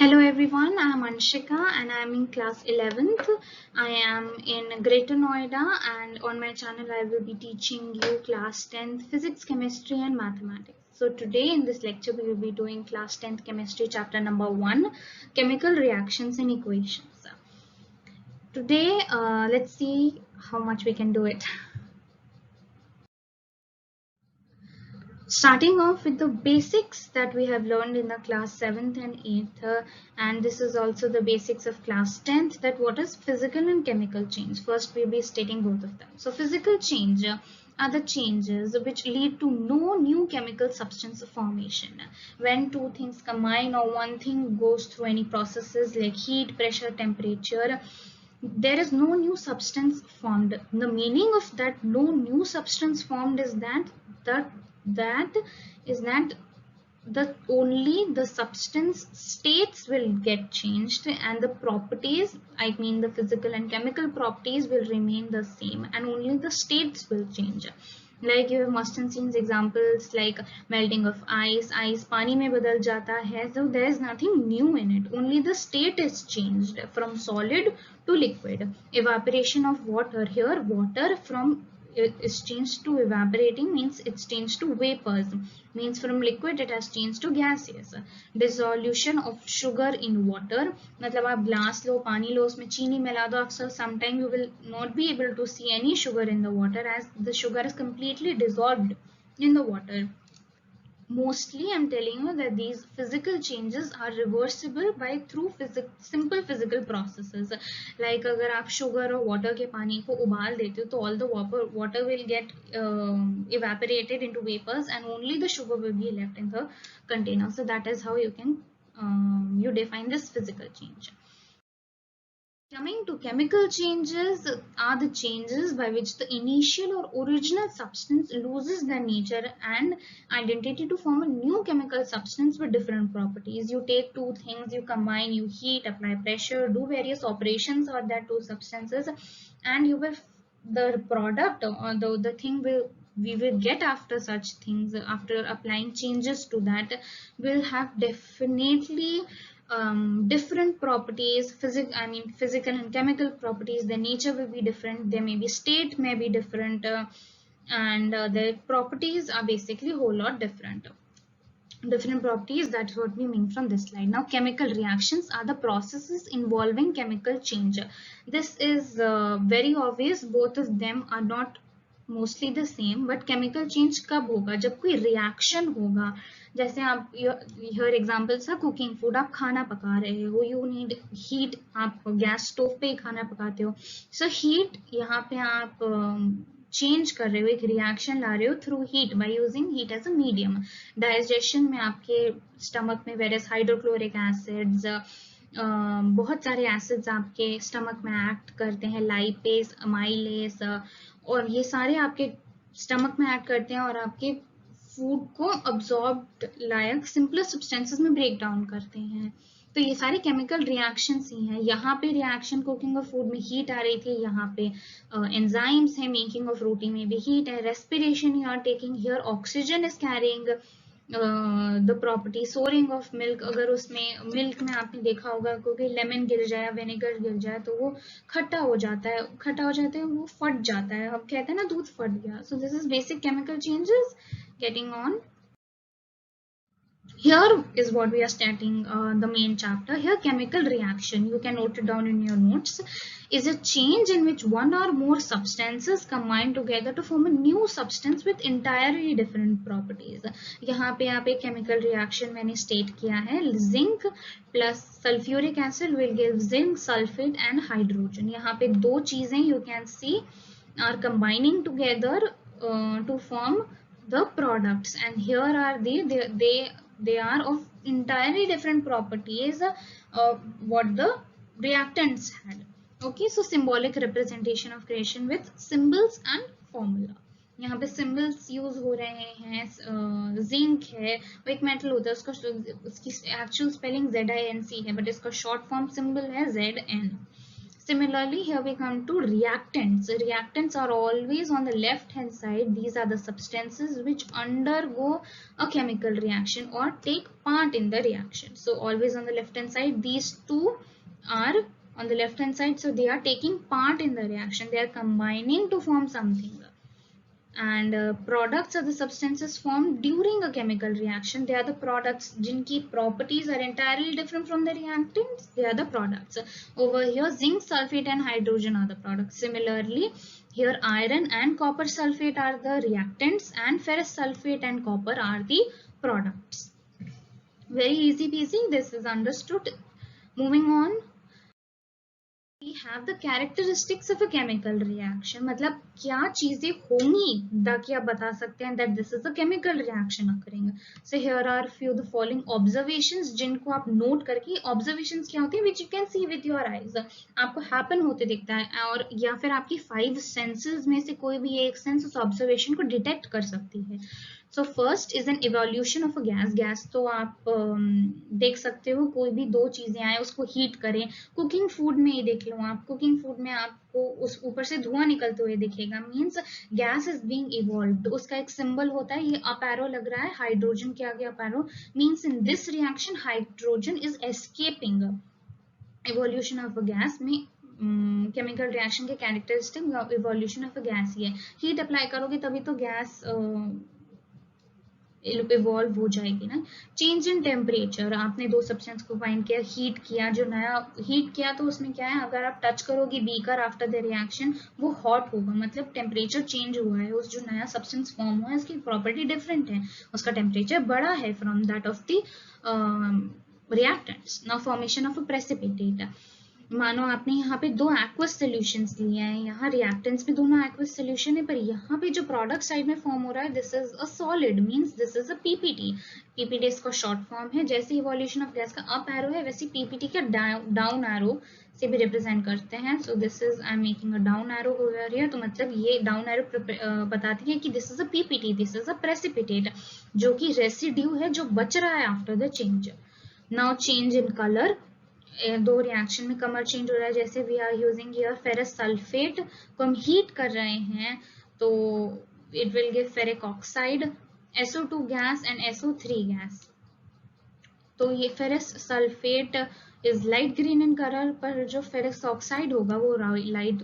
Hello everyone, I am Anshika and I am in class 11th. I am in Greater Noida and on my channel I will be teaching you class 10th physics, chemistry and mathematics. So today in this lecture we will be doing class 10th chemistry chapter number 1, chemical reactions and equations. Today let's see how much we can do it. Starting off with the basics that we have learned in the class 7th and 8th, and this is also the basics of class 10th, that what is physical and chemical change. First we'll be stating both of them. So physical change are the changes which lead to no new chemical substance formation. When two things combine or one thing goes through any processes like heat, pressure, temperature, there is no new substance formed. The meaning of that no new substance formed is that is that the only the substance states will get changed and the properties, I mean the physical and chemical properties, will remain the same and only the states will change. Like you must have seen examples like melting of ice पानी में बदल जाता है, so there is nothing new in it, only the state is changed from solid to liquid. Evaporation of water, here water from is changed to evaporating means it's changed to vapors, means from liquid it has changed to gaseous. Dissolution of sugar in water, मतलब आप glass लो, पानी लो, उसमें चीनी मिला दो, अक्सर sometime you will not be able to see any sugar in the water as the sugar is completely dissolved in the water. Mostly I'm telling you that these physical changes are reversible by through simple physical processes. Like अगर आप sugar और water के पानी को उबाल देते हो तो all the water will get evaporated into vapors and only the sugar will be left in the container. So that is how you can you define this physical change. Coming to chemical changes are the changes by which the initial or original substance loses their nature and identity to form a new chemical substance with different properties. You take two things, you combine, you heat, apply pressure, do various operations on that two substances, and you will the product or the thing we will get after such things, after applying changes to that, will have definitely different properties, physical and chemical properties. The nature will be different, there may be state may be different, and the properties are basically a whole lot different properties. That's what we mean from this slide. Now chemical reactions are the processes involving chemical change. This is very obvious, both of them are not mostly the same, but chemical change कब होगा, जब कोई reaction होगा. जैसे आप here examples है cooking food, आप खाना पका रहे हो, you need heat, आप गैस स्टोव पे ही खाना पकाते हो. So heat यहाँ पे आप चेंज कर रहे हो, एक रिएक्शन ला रहे हो through heat by using heat as a medium. Digestion में आपके स्टमक में वेरियस हाइड्रोक्लोरिक एसिड्स, बहुत सारे एसिड्स आपके स्टमक में एक्ट करते हैं, लाइपेज, अमाइलेज, और ये सारे आपके स्टमक में एक्ट करते हैं और आपके फूड को अब्सॉर्ब लायक सिंपलर सब्सटेंसेस में ब्रेक डाउन करते हैं. तो ये सारे केमिकल रिएक्शंस ही हैं. यहाँ पे रिएक्शन कुकिंग ऑफ फूड में हीट आ रही थी, यहाँ पे एंजाइम्स है, मेकिंग ऑफ रोटी में भी हीट है, respiration you are taking, here oxygen is carrying the property. Souring of milk, अगर उसमें मिल्क में आपने देखा होगा क्योंकि लेमन गिर जाए, विनेगर गिर जाए तो वो खट्टा हो जाता है, वो फट जाता है, हम कहते हैं ना दूध फट गया. सो this is basic chemical changes. Getting on, here is what we are starting the main chapter. Here chemical reaction, you can note it down in your notes, is a change in which one or more substances combine together to form a new substance with entirely different properties. यहाँ पे आप एक chemical reaction मैंने state किया है, zinc plus sulfuric acid will give zinc sulfate and hydrogen. यहाँ पे दो चीजें you can see are combining together to form the products, and here are they are of entirely different properties what the reactants had. Okay, so symbolic representation of creation with symbols and formula. यहाँ पे symbols use हो रहे हैं. Zinc है, वो एक metal होता है, उसकी एक्चुअल स्पेलिंग ZINC है, बट इसका शॉर्ट फॉर्म सिंबल है ZN. Similarly, here we come to reactants. Reactants are always on the left hand side. These are the substances which undergo a chemical reaction or take part in the reaction. So always on the left hand side, these two are on the left hand side. So they are taking part in the reaction. They are combining to form something. And products are the substances formed during a chemical reaction. They are the products jinki properties are entirely different from the reactants. They are the products. Over here, zinc sulfate and hydrogen are the products. Similarly, here iron and copper sulfate are the reactants, and ferrous sulfate and copper are the products. Very easy peasy, this is understood. Moving on, we have the characteristics of a chemical reaction. मतलब क्या चीजें होंगी ताकि आप बता सकते हैं that this is a chemical reaction occurring. So here are few the following observations जिनको आप नोट करके, observations क्या होती है which you can see with your eyes, आपको happen होते दिखता है, और या फिर आपकी 5 senses में से कोई भी एक sense उस observation को detect कर सकती है. So first is an evolution of a gas. Gas तो आप देख सकते हो, कोई भी दो चीजें आए उसको हीट करें. कुकिंग फूड में ही देख लो आप, कुकिंग फूड में आपको उस ऊपर से धुआं निकलते हुए दिखेगा, means gas is being evolved. उसका एक सिंबल होता है, ये अप एरो लग रहा है, हाइड्रोजन के आगे up arrow, means in this reaction hydrogen is escaping. Evolution of a gas में केमिकल रिएक्शन के characteristic evolution of a gas ही है. हीट अप्लाई करोगे तभी तो गैस इवॉल्व हो जाएगी ना. चेंज इन टेम्परेचर, आपने दो सब्सटेंस को फाइंड किया, हीट किया, जो नया हीट किया तो उसमें क्या है, अगर आप टच करोगे बीकर आफ्टर द रिएक्शन वो हॉट होगा, मतलब टेम्परेचर चेंज हुआ है. उस जो नया सब्सटेंस फॉर्म हुआ है उसकी प्रॉपर्टी डिफरेंट है, उसका टेम्परेचर बड़ा है from that of the reactants. Now formation of a precipitate. मानो आपने यहाँ पे दो एक्वस सॉल्यूशंस लिए हैं, यहाँ रिएक्टेंट्स भी दोनों एक्वस सॉल्यूशन है, पर यहाँ पे जो प्रोडक्ट साइड में फॉर्म हो रहा है this is a solid, means this is a PPT. PPT इसका शॉर्ट फॉर्म है. जैसे इवोल्यूशन ऑफ गैस का अप एरो है वैसे पीपीटी का डाउन एरो से भी रिप्रेजेंट करते हैं. So this is I am making a down arrow over here. तो मतलब ये डाउन एरो बताती है कि this is a PPT, this is a precipitate, जो कि रेसिड्यू है जो बच रहा है after the change. Now change in colour, दो रिएक्शन में कलर चेंज हो रहा है. जैसे we are using here ferrous sulphate को हम हीट कर रहे हैं तो it will give ferric oxide, SO2 gas and SO3 gas. तो ये ferrous sulphate is light green in colour, पर जो फेरस ऑक्साइड होगा वो लाइट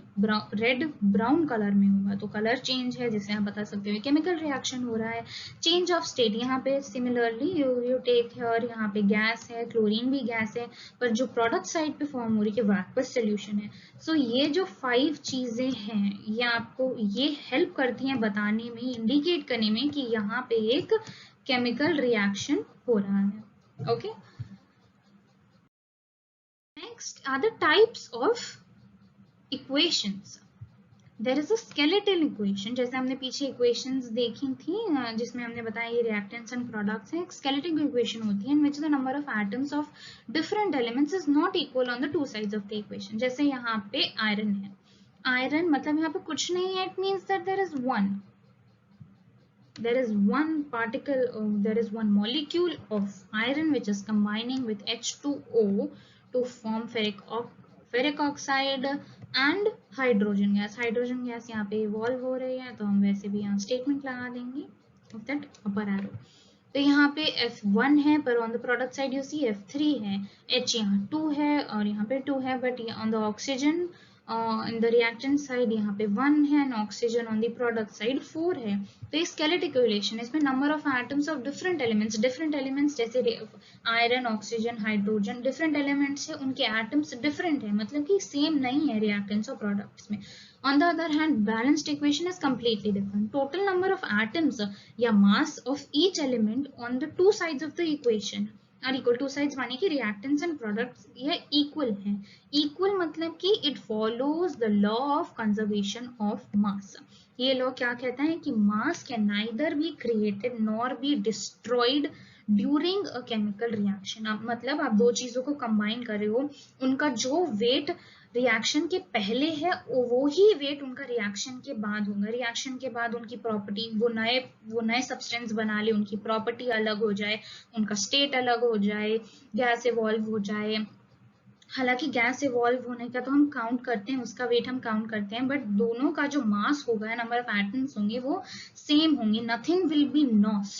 रेड ब्राउन कलर में होगा. तो कलर चेंज है जिसे आप बता सकते हो केमिकल रिएक्शन हो रहा है. चेंज ऑफ स्टेट, यहाँ पे सिमिलरली यू टेक हियर, यहाँ पे गैस है, क्लोरीन भी गैस है, पर जो प्रोडक्ट साइड पे फॉर्म हो रही है वाक्वस सोल्यूशन है. सो ये जो 5 चीजें हैं ये आपको ये हेल्प करती हैं बताने में, इंडिकेट करने में कि यहाँ पे एक केमिकल रिएक्शन हो रहा है. Okay. Next are the types of equations. There is a skeletal equation, जैसे हमने पीछे equations देखी थी जिसमें हमने बताया ये reactants and products हैं. skeletal equation होती है in which the number of atoms of different elements is not equal on the two sides of the equation. जैसे यहाँ पे iron है, iron मतलब यहाँ पे कुछ नहीं है, it means that there is one particle, there is one molecule of iron which is combining with H2O to form ferric oxide and hydrogen gas. hydrogen gas यहाँ पे इवॉल्व हो रही है तो हम वैसे भी यहाँ स्टेटमेंट लगा देंगे of that upper arrow. तो यहाँ पे F1 है, पर on the product side you see F3 है, H यहाँ 2 है और यहाँ पे 2 है, but on the oxygen in the reactant side यहाँ पे 1 है and oxygen on the product side 4 है. तो ये स्केलेटिक रिलेशन है, इसमें number of atoms of different elements जैसे iron, oxygen, hydrogen, different elements है, उनके एटम्स डिफरेंट है, मतलब कि सेम नहीं है रिएक्टेंट्स और प्रोडक्ट्स में. On the other hand, balanced equation is completely different. Total number of atoms या mass of each element on the two sides of the equation are equal. Two sides माने कि reactants and products ये equal हैं. Equal मतलब कि it follows the law of conservation of mass. ये law क्या कहता है कि mass can neither be created nor be destroyed during a chemical reaction. मतलब आप दो चीजों को कंबाइन कर रहे हो, उनका जो वेट रिएक्शन के पहले है वो ही वेट उनका रिएक्शन के बाद होगा. रिएक्शन के बाद उनकी प्रॉपर्टी, वो नए सब्सटेंस बना ले, उनकी प्रॉपर्टी अलग हो जाए, उनका स्टेट अलग हो जाए, गैस इवॉल्व हो जाए, हालांकि गैस इवॉल्व होने का तो हम काउंट करते हैं, उसका वेट हम काउंट करते हैं, बट दोनों का जो मास होगा, नंबर ऑफ एटम्स होंगे, वो सेम होंगे. Nothing will be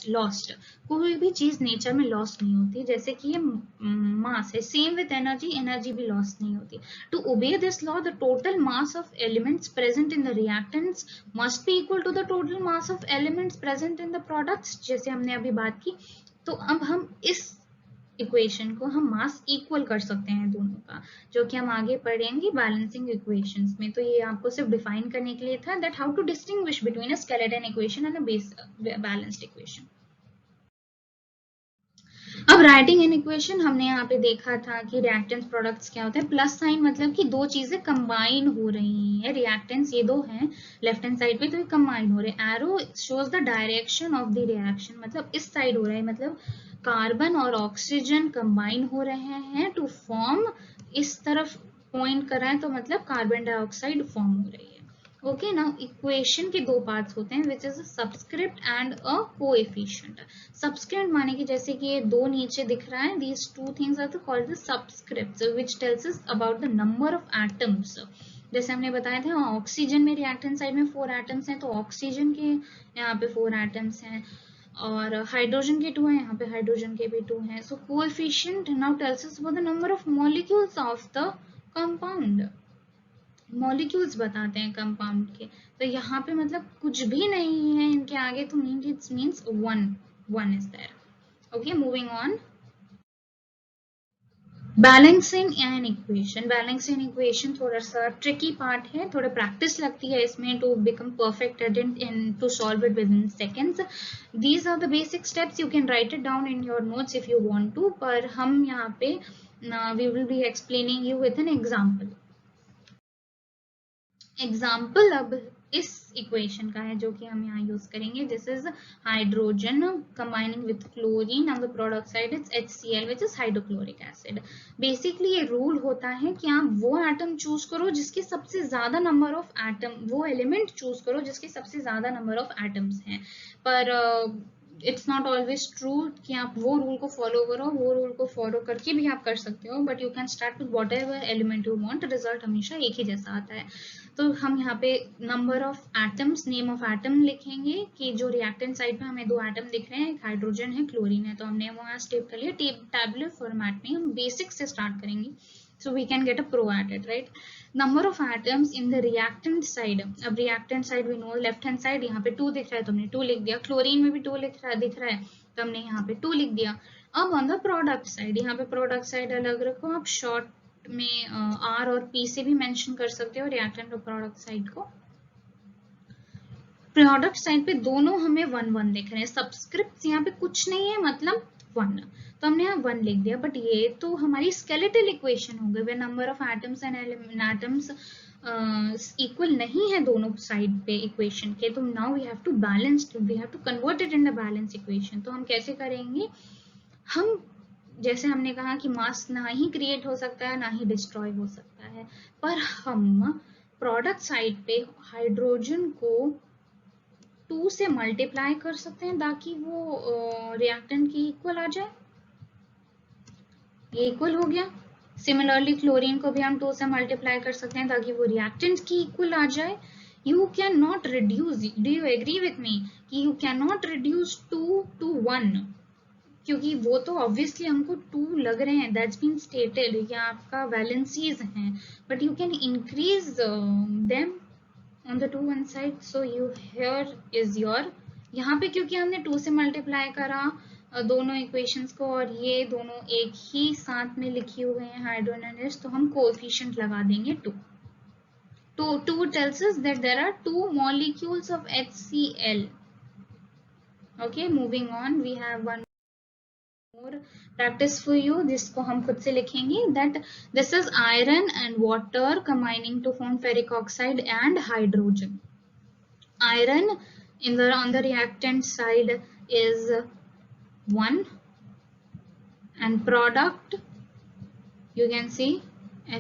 lost. कोई भी चीज नेचर में लॉस्ट नहीं होती. जैसे कि ये मास है, सेम विथ एनर्जी, एनर्जी भी लॉस्ट नहीं होती. To obey this law, the total mass of elements present in the reactants must be equal to the total mass of elements present in the products, जैसे हमने अभी बात की. तो अब हम इस इक्वेशन को हम मास इक्वल कर सकते हैं दोनों का, जो कि हम आगे पढ़ेंगे बैलेंसिंग इक्वेशंस में. तो ये आपको सिर्फ डिफाइन करने के लिए था that how to distinguish between a skeleton equation and a base balanced equation. अब राइटिंग इन इक्वेशन हमने यहाँ पे देखा था कि रिएक्टेंस प्रोडक्ट्स क्या होते हैं. प्लस साइन मतलब कि दो चीजें कंबाइन हो रही हैं. रिएक्टेंस ये दो हैं लेफ्ट हैंड साइड पे, तो ये कंबाइन हो रहे हैं. Arrow shows the direction of the reaction, मतलब इस साइड हो रहा है, मतलब कार्बन और ऑक्सीजन कंबाइन हो रहे हैं टू फॉर्म, इस तरफ पॉइंट कर रहा है तो मतलब कार्बन डाइऑक्साइड फॉर्म हो रही है. ओके, नाउ इक्वेशन के दो पार्ट्स होते हैं which is a subscript and a coefficient. Subscript माने कि जैसे कि ये दो नीचे दिख रहा है, these two things are called the subscripts which tells us about the number of atoms. जैसे हमने बताया था ऑक्सीजन में रिएक्टेंट साइड में 4 एटम्स हैं, तो ऑक्सीजन के यहाँ पे 4 एटम्स हैं, और हाइड्रोजन के 2 हैं, यहाँ पे हाइड्रोजन के भी 2 हैं. So coefficient now tells us about the number of molecules of the compound. Molecules बताते हैं कंपाउंड के. तो यहाँ पे मतलब कुछ भी नहीं है इनके आगे, तो it means one is there. Okay, moving on. Balancing an equation. Balancing equation थोड़ा सा ट्रिकी पार्ट है, थोड़ा प्रैक्टिस लगती है इसमें to become perfect at in to solve it with in seconds. These are the basic steps. You can write it down in your notes if you want to, पर हम यहाँ पे we will be explaining you with an example. Example अब इस equation का है जो कि हम यहाँ यूज करेंगे. This is hydrogen combining with chlorine on the product side it's HCl which is hydrochloric acid. Basically ये रूल होता है कि आप वो एटम चूज करो जिसके सबसे ज्यादा नंबर ऑफ एटम, वो एलिमेंट चूज करो जिसके सबसे ज्यादा नंबर ऑफ एटम्स हैं. पर इट्स नॉट ऑलवेज ट्रू कि आप वो रूल को फॉलो करो. वो रूल को फॉलो करके भी आप कर सकते हो, but you can start with what ever element you want. Result हमेशा एक ही जैसा आता है. तो हम यहाँ पे number of atoms, name of atom लिखेंगे कि जो रिएक्टेंट साइड पे हमें 2 एटम दिख रहे हैं, एक हाइड्रोजन है, क्लोरीन है, तो हमने वहाँ स्टेप कर लिया. टैबुलर फॉर्मेट में हम बेसिक से स्टार्ट करेंगे, so we can get a pro at it, right? Number of atoms in the reactant side. अब reactant side we know left hand side, यहाँ पे 2 दिख रहा है तो हमने 2 लिख दिया. क्लोरीन में भी 2 दिख रहा है तो हमने यहाँ पे 2 लिख दिया. अब on the product side, यहाँ पे product side अलग रखो आप, short में R और P से भी मेंशन कर सकते हो रिएक्टेंट और प्रोडक्ट साइड को. प्रोडक्ट साइड पे दोनों हमें 1 दिख रहे हैं. सबस्क्रिप्ट यहाँ पे कुछ नहीं है, मतलब 1, तो हमने यहाँ 1 लिख दिया. बट ये तो हमारी स्केलेटल इक्वेशन हो गई, वे number of atoms and atoms equal नहीं है दोनों साइड पे इक्वेशन के. तो now we have to balance, we have to convert it in the balance equation. तो हम कैसे करेंगे? हम जैसे हमने कहा कि मास ना ही क्रिएट हो सकता है ना ही डिस्ट्रॉय हो सकता है, पर हम प्रोडक्ट साइड पे हाइड्रोजन को 2 से मल्टीप्लाई कर सकते हैं ताकि वो रिएक्टेंट की इक्वल आ जाए. ये इक्वल हो गया. सिमिलरली क्लोरीन को भी हम 2 से मल्टीप्लाई कर सकते हैं ताकि वो रिएक्टेंट की इक्वल आ जाए. You can not reduce, do you agree with me कि you can not reduce 2 to 1, क्योंकि वो तो ऑब्वियसली हमको 2 लग रहे हैं, दैट्स बीन स्टेटेड, ये आपका वैलेंसीज हैं, but you can increase them on the 2 1 side. So you here is your, यहाँ पे क्योंकि हमने 2 से मल्टीप्लाई करा दोनों इक्वेशंस को और ये दोनों एक ही साथ में लिखी हुए हैं हाइड्रोजन, तो हम कोएफिशिएंट लगा देंगे 2. 2 tells us that there are 2 molecules of HCl. Okay, moving on, we have one more practice for you. जिसको हम खुद से लिखेंगे. That this is iron and water combining to form ferric oxide and hydrogen. Iron on the reactant side is 1 and product you can see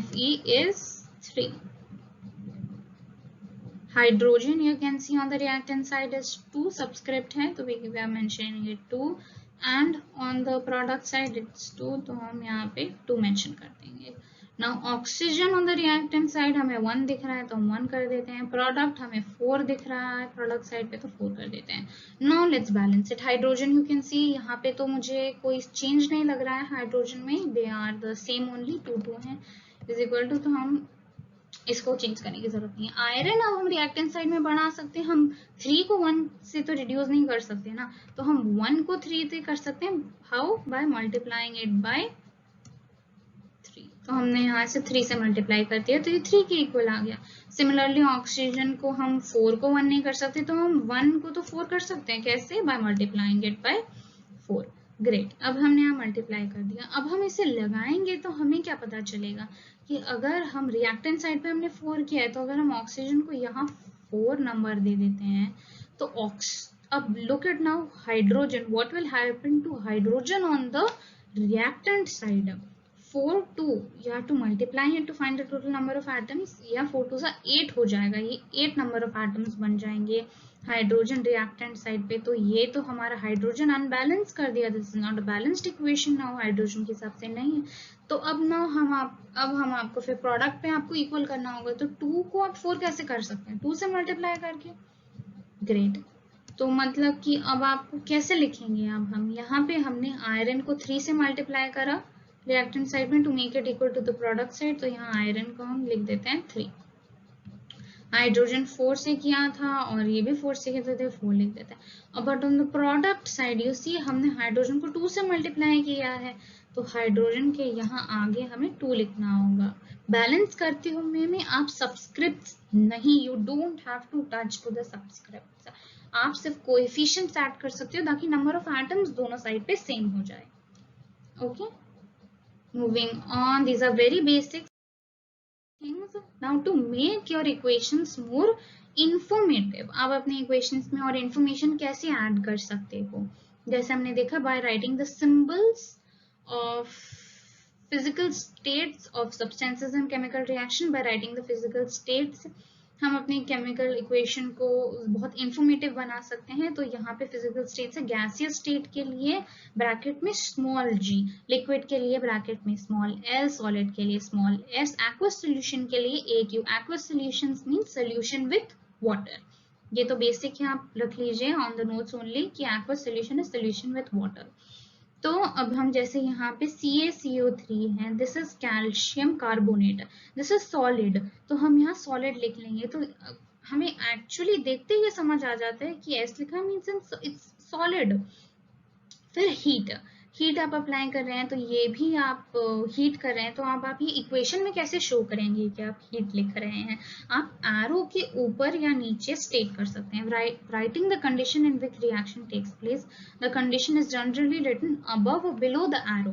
Fe is 3. Hydrogen you can see on the reactant side is 2, subscript है तो we are mentioning it 2, and on the product side it's 2, तो हम यहाँ पे 2 mention कर देंगे. Now oxygen on the reactant side हमें 1 दिख रहा है तो हम 1 कर देते हैं, प्रोडक्ट हमें 4 दिख रहा है प्रोडक्ट साइड पे तो 4 कर देते हैं। Now let's balance it. Hydrogen you can see यहाँ पे तो मुझे कोई चेंज नहीं लग रहा है हाइड्रोजन में, they are the same only 2 है इज इक्वल टू, तो हम इसको चेंज करने की जरूरत नहीं है। आयरन अब हम रिएक्टेंट साइड में बढ़ा सकते हैं, हम 3 को 1 से तो रिड्यूस नहीं कर सकते ना, तो हम 1 को 3 से कर सकते हैं। How? By multiplying it by 3। तो हमने यहाँ से 3 से मल्टीप्लाई कर दिया तो ये 3 के इक्वल आ गया। सिमिलरली ऑक्सीजन को हम 4 को 1 नहीं कर सकते तो हम 1 को तो 4 कर सकते हैं। कैसे? By multiplying it by 4। Great, अब हमने यहाँ मल्टीप्लाई कर दिया। अब हम इसे लगाएंगे तो हमें क्या पता चलेगा कि अगर हम रिएक्टेंट साइड पे हमने 4 किया है तो अगर हम ऑक्सीजन को यहाँ 4 नंबर दे देते हैं तो अब look at now hydrogen, what will happen to hydrogen on the reactant side? 4 2 you have to multiply it to find the total number of atoms, या 4 2 सा 8 हो जाएगा, ये 8 नंबर ऑफ एटम्स बन जाएंगे हाइड्रोजन रिएक्टेंट साइड पे। तो ये तो हमारा हाइड्रोजन अनबैलेंस कर दिया, this is not a balanced equation now, hydrogen के हिसाब से नहीं है। तो अब ना हम आपको फिर प्रोडक्ट पे आपको इक्वल करना होगा, तो 2 को आप 4 कैसे कर सकते हैं? 2 से मल्टीप्लाई करके। ग्रेट, तो मतलब कि अब आप कैसे लिखेंगे? अब हम यहाँ पे हमने आयरन को 3 से मल्टीप्लाई करा रिएक्टेंट साइड में to make it equal to the product side, तो यहाँ आयरन को हम लिख देते हैं 3। हाइड्रोजन 4 से किया था और ये भी 4 से किया था, 4 लिख देते हैं। अब but on the product side you see हमने हाइड्रोजन को 2 से मल्टीप्लाई किया है, तो हाइड्रोजन के यहाँ आगे हमें 2 लिखना होगा। बैलेंस करते हुए में आप सब्सक्रिप्ट्स नहीं, you don't have to touch to the subscripts, आप सिर्फ कोएफिशिएंट्स ऐड कर सकते हो ताकि नंबर ऑफ एटम्स दोनों साइड पे सेम हो जाए। Okay, moving on, these are very basic things. Now to make your equations more informative, आप अपने equations में और information कैसे add कर सकते हो? जैसे हमने देखा by writing the symbols of physical states of substances and chemical reaction, by writing the physical states हम अपने केमिकल इक्वेशन को बहुत इंफॉर्मेटिव बना सकते हैं। तो यहाँ पे फिजिकल स्टेट है, गैसियस स्टेट के लिए ब्रैकेट में स्मॉल g, लिक्विड के लिए ब्रैकेट में स्मॉल l, सॉलिड के लिए स्मॉल s, एक्वस सोल्यूशन के लिए aq। Aqueous solutions mean solution with water. ये तो बेसिक है, आप रख लीजिए ऑन द नोट्स ओनली कि aqueous solution is solution with water. तो अब हम जैसे यहाँ पे CaCO3 है, this is calcium carbonate, this is solid, तो हम यहाँ सॉलिड लिख लेंगे। तो हमें एक्चुअली देखते ही समझ आ जाता है कि S लिखा मीन्स इट्स सॉलिड। फिर हीट आप अप्लाई कर रहे हैं तो ये भी आप हीट कर रहे हैं, तो आप ये इक्वेशन में कैसे शो करेंगे कि आप हीट लिख रहे हैं? आप एरो के ऊपर या नीचे स्टेट कर सकते हैं। Writing the condition in which reaction takes place, the condition is generally written above और बिलो द एरो।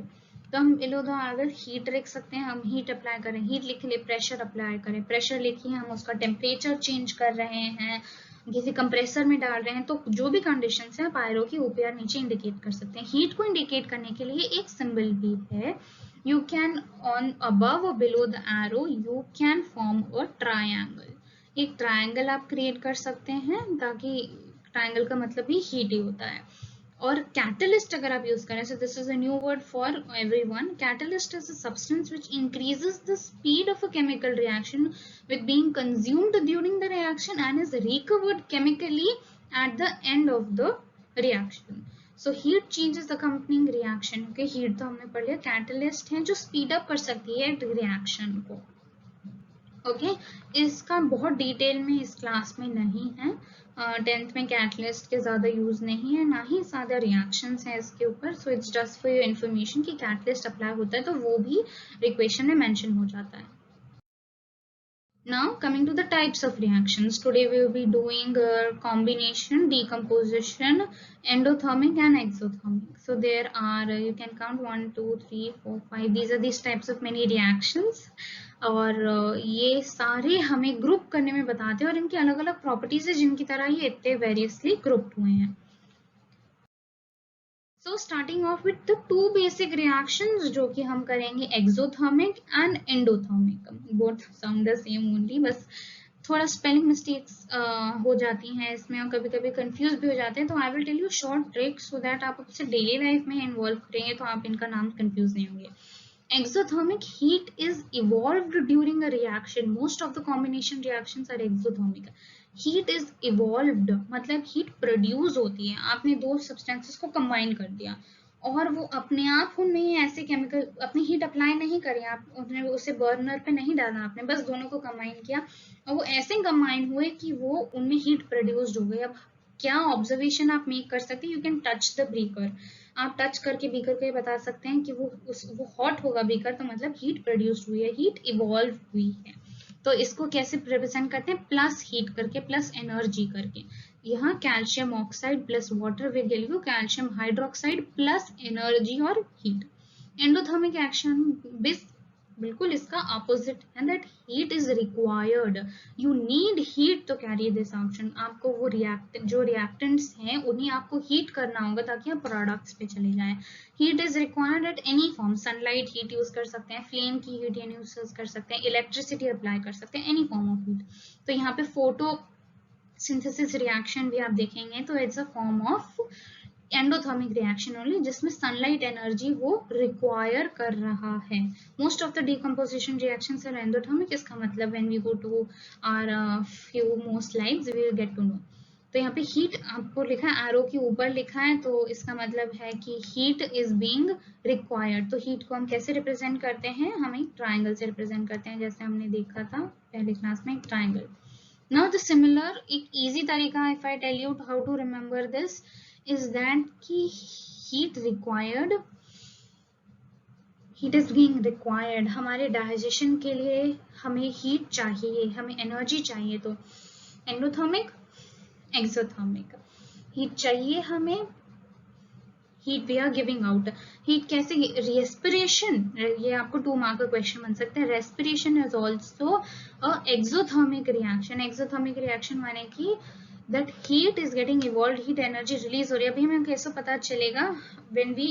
तो हम बिलो द एरो हीट लिख सकते हैं, हम हीट अप्लाई करें, हीट लिख लिए प्रेशर अप्लाई करें, प्रेशर लिखिए हम उसका टेम्परेचर चेंज कर रहे हैं, किसी कंप्रेसर में डाल रहे हैं, तो जो भी कंडीशंस है आप एरो के ऊपर या नीचे इंडिकेट कर सकते हैं। हीट को इंडिकेट करने के लिए एक सिंबल भी है, यू कैन ऑन अबव और below the arrow you can form a triangle. एक ट्रायंगल आप क्रिएट कर सकते हैं, ताकि ट्रायंगल का मतलब ही हीट ही होता है। और कैटलिस्ट अगर आप यूज करें, so this is a new word for everyone, catalyst is a substance which increases the speed of a chemical reaction with being consumed during the reaction and is recovered chemically at the end of the reaction. So heat changes accompanying reaction. Okay, heat तो हमने पढ़ लिया, catalyst है जो speed up कर सकती है reaction को। ओके, इसका बहुत डिटेल में इस क्लास में नहीं है, 10th में कैटलिस्ट के ज़्यादा यूज़ नहीं है, ना ही ज़्यादा रिएक्शंस हैं इसके ऊपर। So it's just for your information कि कैटलिस्ट अप्लाई होता है तो वो भी इक्वेशन में मेंशन हो जाता है। Now coming to the types of reactions, today we will be doing combination, decomposition, endothermic and exothermic. So there are, you can count 1 2 3 4 5, these are these types of many reactions, और ये सारे हमें group करने में बताते हैं और इनकी अलग अलग प्रॉपर्टीज है जिनकी तरह ये इतने वेरियसली ग्रुप्ड हुए हैं। So starting off with the two basic reactions जो कि हम करेंगे, exothermic and endothermic, both sound the same only, बस थोड़ा स्पेलिंग मिस्टेक्स हो जाती हैं इसमें और कभी कभी कंफ्यूज भी हो जाते हैं। तो I will tell you short trick so that आप उससे डेली लाइफ में इन्वॉल्व करेंगे तो आप इनका नाम कंफ्यूज नहीं होंगे। Exothermic heat is evolved during a reaction. Most of the combination reactions are exothermic. Heat is evolved मतलब heat produce होती है. आपने दो substances को combine कर दिया और वो अपने आप उनमें ऐसे केमिकल अपनी हीट अप्लाई नहीं करी, आपने उसे बर्नर पे नहीं डाला, आपने बस दोनों को कंबाइन किया और वो ऐसे कंबाइन हुए कि वो उनमें हीट प्रोड्यूस्ड हो गई. अब क्या ऑब्जर्वेशन आप मेक कर सकते हैं? You can touch the beaker. आप टच करके बीकर को ये बता सकते हैं कि वो हॉट होगा बीकर, तो मतलब हीट प्रोड्यूस्ड हुई है, हीट इवॉल्व हुई है. तो इसको कैसे रिप्रेजेंट करते हैं? प्लस हीट करके, प्लस एनर्जी करके. यहाँ calcium oxide plus water will give you calcium hydroxide plus energy और हीट. एंडोथर्मिक एक्शन बिल्कुल इसका ऑपोजिट है, that heat is required. You need heat to carry this option. आपको वो जो रिएक्टेंट्स हैं उन्हें आपको हीट करना होगा ताकि आप प्रोडक्ट्स पे चले जाएं. Heat is required at any form. Sunlight heat use कर सकते हैं, फ्लेम की हीट यूज कर सकते हैं, इलेक्ट्रिसिटी अप्लाई कर सकते हैं, एनी फॉर्म ऑफ हीट. तो यहाँ पे फोटो सिंथेसिस रिएक्शन भी आप देखेंगे तो it's a form of endothermic reaction only, जिसमें सनलाइट एनर्जी वो रिक्वायर कर रहा है. Most of the decomposition reactions are endothermic. इसका मतलब when we go to our few more slides we will get to know. तो यहाँ पे हीट आपको लिखा है, एरो के ऊपर लिखा है, तो इसका मतलब है कि हीट इज बीइंग रिक्वायर्ड. तो हीट को हम कैसे रिप्रेजेंट करते हैं? हम एक ट्राइंगल से रिप्रेजेंट करते हैं, जैसे हमने देखा था पहले क्लास में, एक ट्राइंगल. Now the similar, एक easy तरीका, if I tell you how to remember this, is that कि heat is being required. हमारे digestion के लिए हमें heat चाहिए, हमें energy चाहिए. तो endothermic, exothermic. heat चाहिए हमें, heat we are giving out. Heat कैसे? रेस्पिरेशन, ये आपको 2 मार्क का क्वेश्चन बन सकता है. Respiration is also a exothermic reaction. Exothermic reaction माने कि that heat is getting evolve, heat energy release हो रही है. अभी हमें कैसे पता चलेगा? व्हेन वी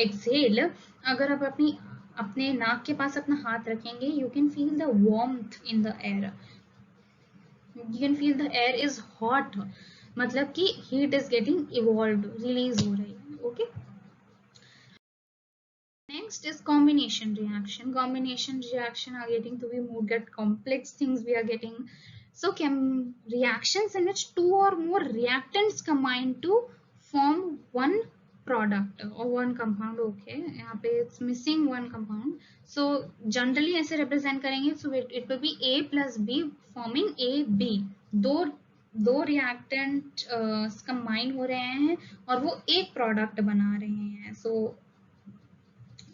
एक्सहेल, अगर आप अपने नाक के पास अपना हाथ रखेंगे, you can feel the warmth in the air. You can feel the air is hot, मतलब कि heat is getting evolve, release हो रही है. Okay. Next is combination reaction. Combination reaction are getting to be more get complex things we are getting. So reactions in which 2 or more reactants combine to form one product or one compound. Okay, यहाँ पे it's missing one compound. So generally ऐसे represent करेंगे. So it will be A plus B forming AB. दो reactant combine हो रहे हैं और वो एक प्रोडक्ट बना रहे हैं. So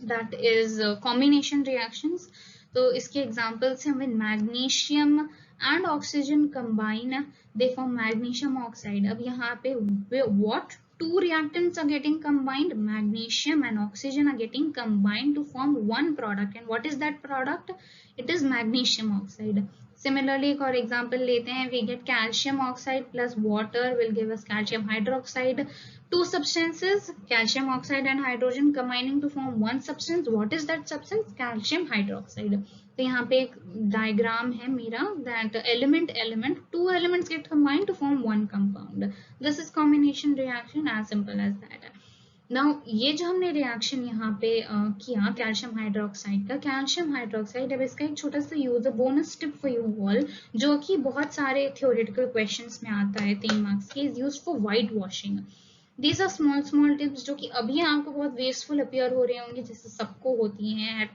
that is combination reactions. तो इसके एग्जांपल्स हैं, when magnesium and oxygen combine they form magnesium oxide. अब यहाँ पे what 2 reactants are getting combined, magnesium and oxygen are getting combined to form one product. And what is that product? It is magnesium oxide. Similarly, एक और example लेते हैं, we get calcium oxide plus water will give us calcium hydroxide. 2 substances, calcium oxide and hydrogen combining to form one substance. What is that substance? Calcium hydroxide. तो यहाँ पे एक diagram है मेरा, that element 2 elements get combined to form one compound. This is combination reaction, as simple as that. Now ये जो हमने reaction यहाँ पे किया कैल्शियम हाइड्रोक्साइड का, कैल्शियम हाइड्रोक्साइड, अब इसका एक छोटा सा use, bonus tip for you all, जो कि बहुत सारे थ्योरेटिकल क्वेश्चंस में आता है 3 मार्क्स के, is used for white washing. These are small tips जो कि अभी आपको बहुत वेस्टफुल अपीयर हो रहे होंगे, जैसे सबको होती हैं.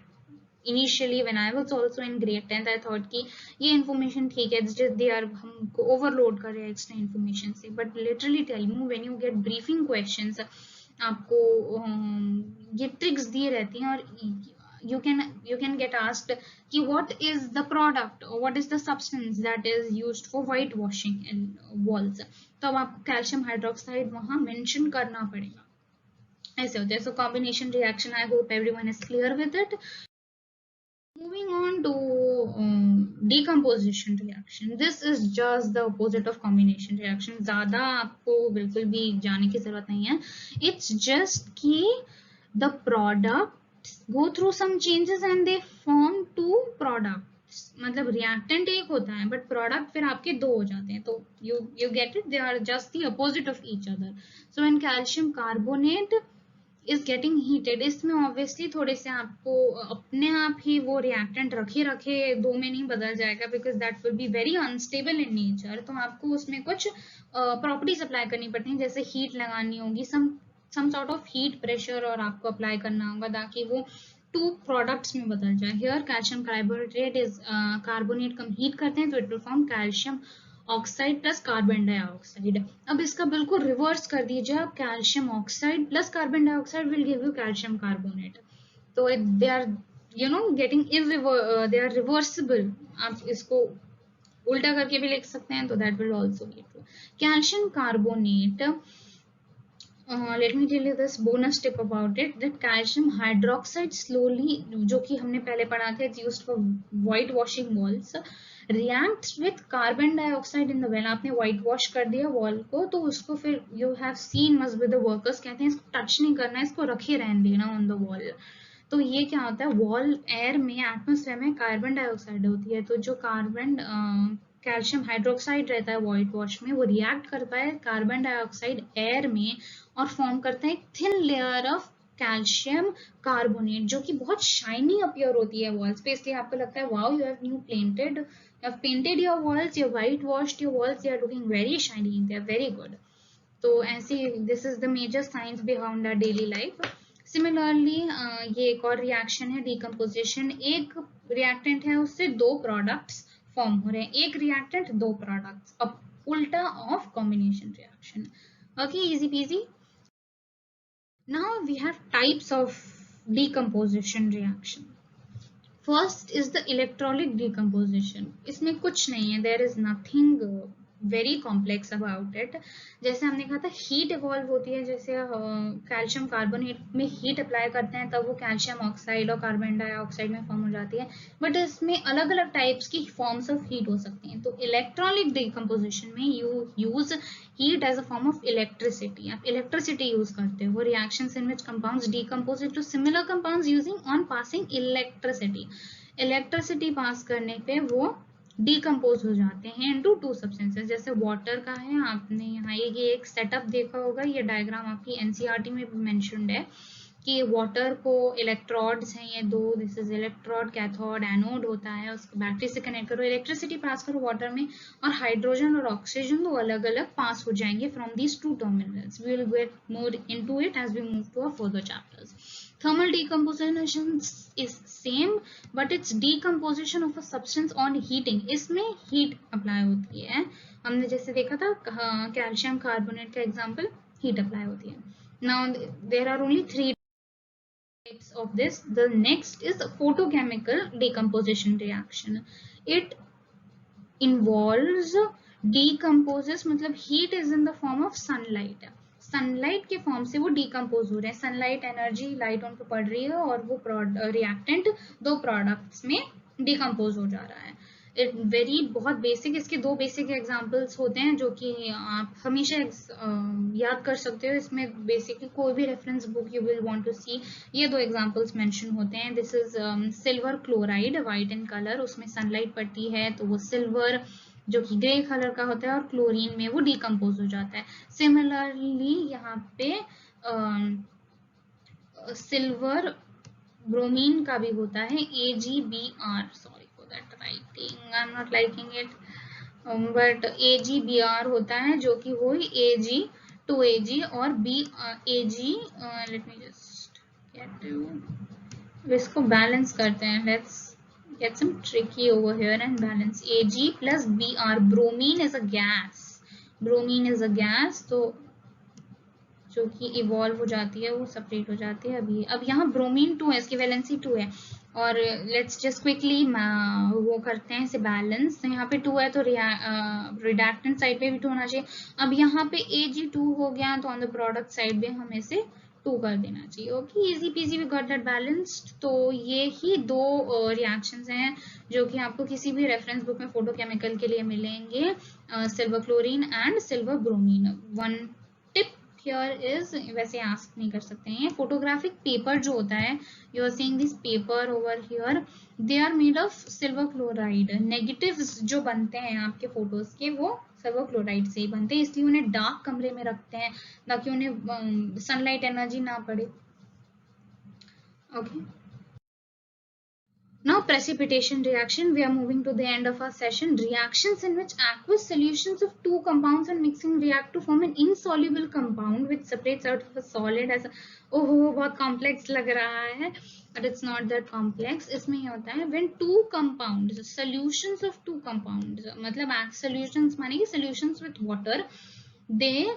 Initially when I was also in grade 10th, I thought कि ये information ठीक है, just they are हमको overload कर रहे हैं extra information से. But literally tell you, when you get briefing questions, आपको ये tricks दी रहती हैं और you can get asked कि what is the product or what is the substance that is used for whitewashing in walls. तो अब आपको कैल्शियम हाइड्रोक्साइड वहाँ मेंशन करना पड़ेगा. ऐसे होते हैं. So combination reaction, I hope everyone is clear with it. Moving on to decomposition reaction. This is just the opposite of combination reaction. ज़्यादा आपको बिल्कुल भी जाने की जरूरत नहीं है. It's just कि the products go through some changes and they form 2 products. मतलब reactant एक होता है but product फिर आपके 2 हो जाते हैं. तो you get it? They are just the opposite of each other. So when calcium carbonate is getting heated, इसमें ऑब्वियसली थोड़े से आपको अपने आप ही वो रिएक्टेंट रखे रखे 2 में नहीं बदल जाएगा, because that will be very unstable in nature. तो आपको उसमें कुछ प्रॉपर्टीज अप्लाई करनी पड़ती हैं, जैसे हीट लगानी होगी, some sort of heat pressure और आपको अप्लाई करना होगा ताकि वो 2 प्रोडक्ट्स में बदल जाए। Here calcium carbonate is carbonate कम हीट करते हैं तो it will form calcium oxide plus carbon dioxide. अब इसका बिल्कुल रिवर्स कर दीजिए आप, calcium oxide plus carbon dioxide will give you calcium carbonate. तो they are getting they are reversible. आप इसको उल्टा करके भी लिख सकते हैं, तो that will also be true. Calcium carbonate, let me tell you this bonus tip about it, that calcium hydroxide slowly, जो कि हमने पहले पढ़ा था, it's used for white washing walls, reacts with carbon dioxide in the well। आपने white wash कर दिया wall को, तो उसको फिर you have seen must be the workers कहते हैं इसको टच नहीं करना है, इसको रखे रहने देना on the wall। तो ये क्या होता है, वॉल एयर में, एटमोसफेयर में कार्बन डाइऑक्साइड होती है, तो जो कार्बन कैल्शियम हाइड्रोक्साइड रहता है व्हाइट वॉश में, वो रिएक्ट करता है कार्बन डाइऑक्साइड एयर में और फॉर्म करता है एक thin layer of calcium carbonate, जो कि बहुत शाइनी अपीयर होती है वॉल्स पे। इसलिए आपको लगता है wow you have painted your walls, you white washed your walls, they are looking very shiny, they are very good. तो ऐसी this is the major science behind our daily life. Similarly ये एक और रिएक्शन है decomposition. एक reactant है, उससे 2 products form हो रहे हैं, एक रिएक्टेंट 2 प्रोडक्ट्स, अब उल्टा of combination reaction. Okay, easy peasy. Now we have types of decomposition reaction. First is the electrolytic decomposition. इसमें कुछ नहीं है, there is nothing very complex about it. जैसे हमने कहा था हीट इवॉल्व होती है, जैसे कैल्शियम कार्बोनेट में हीट अप्लाई करते हैं तब वो कैल्शियम ऑक्साइड और कार्बन डाइऑक्साइड में फॉर्म हो जाती है, बट इसमें अलग अलग टाइप्स की फॉर्म्स ऑफ हीट हो सकती हैं। तो इलेक्ट्रॉनिक डीकम्पोजिशन में you use heat as a form of electricity। आप electricity use करते हो। reactions in which compounds decompose into similar compounds using on passing electricity। electricity pass करने पे वो डिकम्पोज हो जाते हैं इनटू 2 सब्सटेंसेस। जैसे वाटर का है, आपने यहाँ ये एक सेटअप देखा होगा, ये डायग्राम आपकी एनसीईआरटी में भी मेंशन्ड है कि वाटर को इलेक्ट्रोड्स हैं ये 2, this is electrode, cathode, anode होता है, उसको बैटरी से कनेक्ट करो, इलेक्ट्रिसिटी पास करो वाटर में, और हाइड्रोजन और ऑक्सीजन दो अलग अलग पास हो जाएंगे from these 2 terminals. We will get more into it as we move to our further chapters. Thermal decomposition is same, but it's decomposition of a substance on heating। इसमें heat apply होती है। हमने जैसे देखा था कैल्शियम कार्बोनेट का example, heat apply होती है। Now there are only 3 types of this. The next is photochemical decomposition reaction. It involves decomposes, मतलब heat is in the form of sunlight। Sunlight के फॉर्म से वो डिकम्पोज हो रहे हैं, सनलाइट एनर्जी, लाइट उन पर पड़ रही है और वो रिएक्टेंट 2 प्रोडक्ट्स में डिकम्पोज हो जा रहा है। इट वेरी बहुत बेसिक, इसके 2 बेसिक एग्जांपल्स होते हैं जो कि आप हमेशा याद कर सकते हो। इसमें बेसिकली कोई भी reference book you will want to see, ये 2 एग्जांपल्स मेंशन होते हैं। This is silver chloride, white in colour, उसमें सनलाइट पड़ती है तो वो सिल्वर जो कि ग्रे कलर का होता है और क्लोरीन में वो डिकम्पोज हो जाता है। सिमिलरली यहाँ पे सिल्वर ब्रोमीन का भी होता है, AgBr, sorry for that writing, I am not liking it, but AgBr होता है जो कि वो Ag2Ag और Ag, let me just get, इसको बैलेंस करते हैं, let's get some tricky over here and balance। Ag plus Br, bromine is a gas, bromine is a gas, तो जो कि इवॉल्व हो जाती है वो सेपरेट हो जाती है। अब यहाँ ब्रोमीन 2 है, इसकी वैलेंसी 2 है, और लेट्स जस्ट क्विकली वो करते हैं इसे बैलेंस। यहाँ पे 2 है तो रिडक्टेंट साइड पे भी 2 होना चाहिए। अब यहाँ पे Ag2 हो गया तो ऑन द प्रोडक्ट साइड पे हमें से 2 कर देना चाहिए। Okay, easy peasy, we got that balanced. तो ये ही 2 रिएक्शंस हैं जो कि आपको किसी भी रेफरेंस बुक में फोटोकेमिकल के लिए मिलेंगे, silver chlorine and silver bromine. One tip here is, वैसे आस्क नहीं कर सकते हैं, फोटोग्राफिक पेपर जो होता है, you are seeing this paper over here, they are made of silver chloride. Negatives जो बनते हैं आपके फोटोज के वो सिल्वर क्लोराइड से ही बनते हैं, इसलिए उन्हें डार्क कमरे में रखते हैं ताकि उन्हें सनलाइट एनर्जी ना पड़े। Okay. Now precipitation reaction, we are moving to the end of our session. Reactions in which aqueous solutions of two compounds and mixing react to form an insoluble compound which separates out of a solid as a, ओहो बहुत complex लग रहा है, but it's not that complex. इसमें ये होता है when two compounds, solutions of two compounds, मतलब solutions माने कि solutions with water, they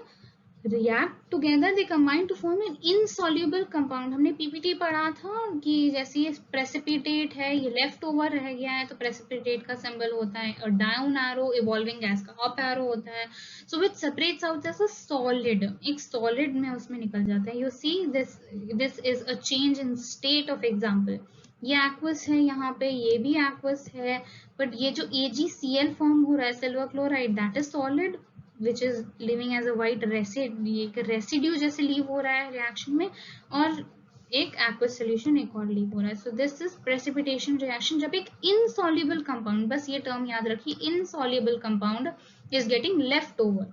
react together, they combine to form an insoluble compound. हमने पीपीटी पढ़ा था कि जैसे ये precipitate है, ये left over रह गया है, तो precipitate का symbol होता है और down arrow evolving gas का up arrow होता है. So which separates out as a solid, एक solid में उसमें निकल जाता है. You see this is a change in state of example. ये aqueous है, यहाँ पे ये भी aqueous है, but ये जो AgCl form हो रहा है silver chloride, that is solid which is living as a white residue जैसे लीव हो रहा है रिएक्शन में, और एक aqueous solution एक और लीव हो रहा है. So this is precipitation reaction जब एक insoluble compound, बस ये term याद रखिए, insoluble compound is getting left over.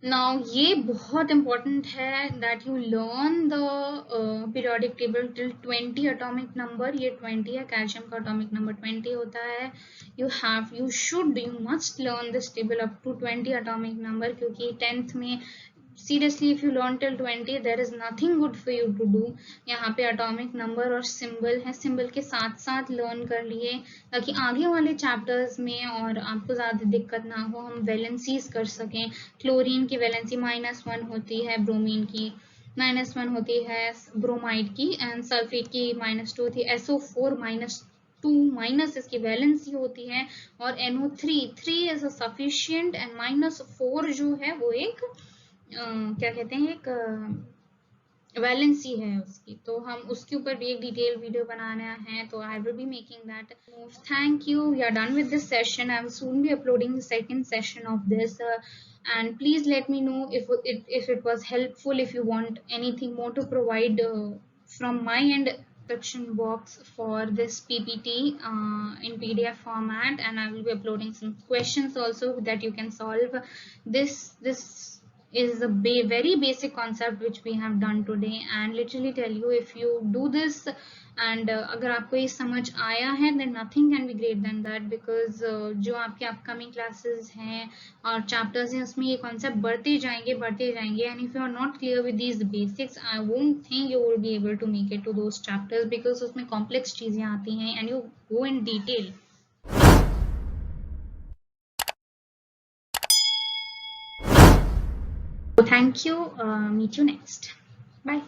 Now ये बहुत important है that you learn the periodic table till 20 atomic number. ये 20 है, कैल्शियम का atomic number 20 होता है. You must learn this table up to 20 atomic number, क्योंकि 10th में seriously if you learn till 20 there is nothing good for you to do. यहाँ पे atomic number और symbol है, symbol के साथ साथ learn कर लिए ताकि आगे वाले chapters में और आपको ज़्यादा दिक्कत ना हो, हम valencies कर सकें. क्लोरीन की वैलेंसी -1 होती है, ब्रोमीन की -1 होती है, ब्रोमाइड की, एंड सल्फेट की -2 होती है, SO4 -2 माइनस इसकी वैलेंसी होती है, और NO3 3 इज सफिशिएंट, एंड -4 जो है वो एक क्या कहते हैं, एक वैलेंसी है उसकी. तो हम उसके ऊपर भी एक डिटेल वीडियो बनाना है, तो I will be making that. Thank you. We are done with this session. I will soon be uploading the second session of this, and please let me know if it was helpful. If you want anything more to provide from my end, description box for this PPT in PDF format, and I will be uploading some questions also that you can solve. This is a very basic concept which we have done today, and literally tell you if you do this and अगर आपको ये समझ आया है then nothing can be greater than that, because जो आपके upcoming classes हैं और chapters हैं उसमें ये concept बढ़ते जाएंगे, and if you are not clear with these basics, I won't think you will be able to make it to those chapters, because उसमें complex चीजें आती हैं and you go in detail. Thank you. Meet you next. Bye.